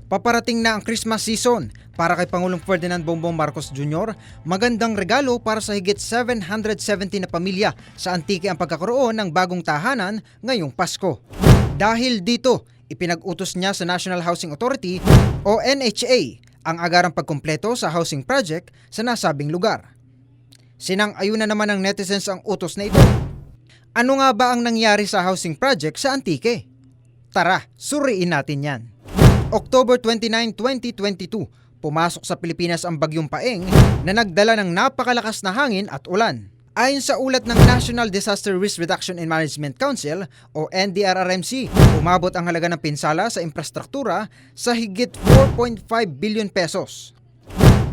Paparating na ang Christmas season. Para kay Pangulong Ferdinand Bongbong Marcos Jr., magandang regalo para sa higit 770 na pamilya sa Antique ang pagkakaroon ng bagong tahanan ngayong Pasko. Dahil dito, ipinag-utos niya sa National Housing Authority o NHA ang agarang pagkumpleto sa housing project sa nasabing lugar. Sinang-ayunan naman ng netizens ang utos na ito. Ano nga ba ang nangyari sa housing project sa Antique? Tara, suriin natin yan. October 29, 2022, pumasok sa Pilipinas ang Bagyong Paeng na nagdala ng napakalakas na hangin at ulan. Ayon sa ulat ng National Disaster Risk Reduction and Management Council o NDRRMC, umabot ang halaga ng pinsala sa infrastruktura sa higit 4.5 billion pesos.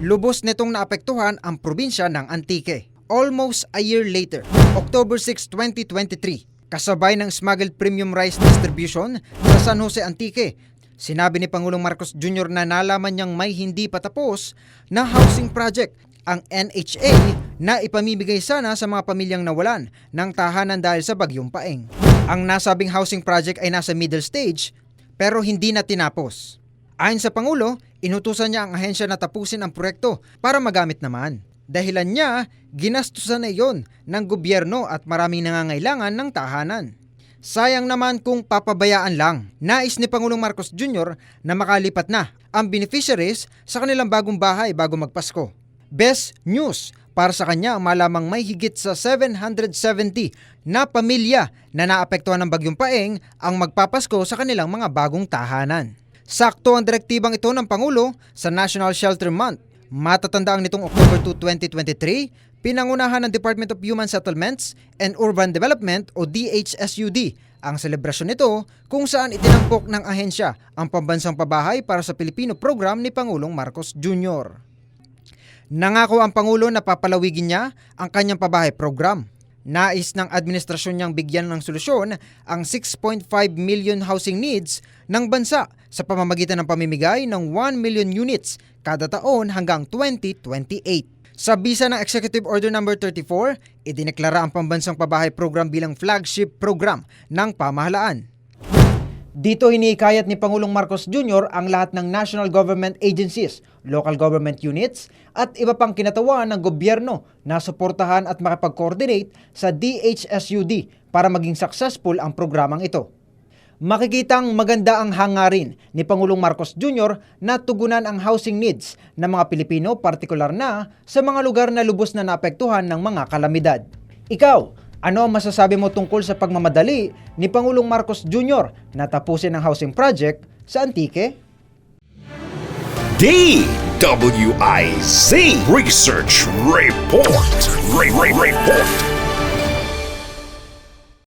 Lubos nitong naapektuhan ang probinsya ng Antique. Almost a year later, October 6, 2023, kasabay ng smuggled premium rice distribution sa San Jose, Antique, sinabi ni Pangulong Marcos Jr. na nalaman niyang may hindi patapos na housing project ang NHA na ipamimigay sana sa mga pamilyang nawalan ng tahanan dahil sa Bagyong Paeng. Ang nasabing housing project ay nasa middle stage pero hindi na tinapos. Ayon sa Pangulo, inutusan niya ang ahensya na tapusin ang proyekto para magamit naman. Dahilan niya, ginastusan na iyon ng gobyerno at maraming nangangailangan ng tahanan. Sayang naman kung papabayaan lang. Nais ni Pangulong Marcos Jr. na makalipat na ang beneficiaries sa kanilang bagong bahay bago magpasko. Best news para sa kanya ang malamang may higit sa 770 na pamilya na naapektuhan ng Bagyong Paeng ang magpapasko sa kanilang mga bagong tahanan. Sakto ang direktibang ito ng Pangulo sa National Shelter Month. Matatandaan nitong October 2, 2023, pinangunahan ng Department of Human Settlements and Urban Development o DHSUD ang selebrasyon nito kung saan itinampok ng ahensya ang pambansang pabahay para sa Pilipino program ni Pangulong Marcos Jr. Nangako ang Pangulo na papalawigin niya ang kanyang pabahay program. Nais ng administrasyon niyang bigyan ng solusyon ang 6.5 million housing needs ng bansa sa pamamagitan ng pamimigay ng 1 million units kada taon hanggang 2028. Sa bisa ng Executive Order No. 34, idineklara ang Pambansang Pabahay Program bilang flagship program ng pamahalaan. Dito hinihikayat ni Pangulong Marcos Jr. ang lahat ng national government agencies, local government units at iba pang kinatawan ng gobyerno na suportahan at makipag-coordinate sa DHSUD para maging successful ang programang ito. Makikitang maganda ang hangarin ni Pangulong Marcos Jr. na tugunan ang housing needs ng mga Pilipino, partikular na sa mga lugar na lubos na naapektuhan ng mga kalamidad. Ikaw, ano ang masasabi mo tungkol sa pagmamadali ni Pangulong Marcos Jr. na tapusin ang housing project sa Antique? DWIZ Research Report. Report.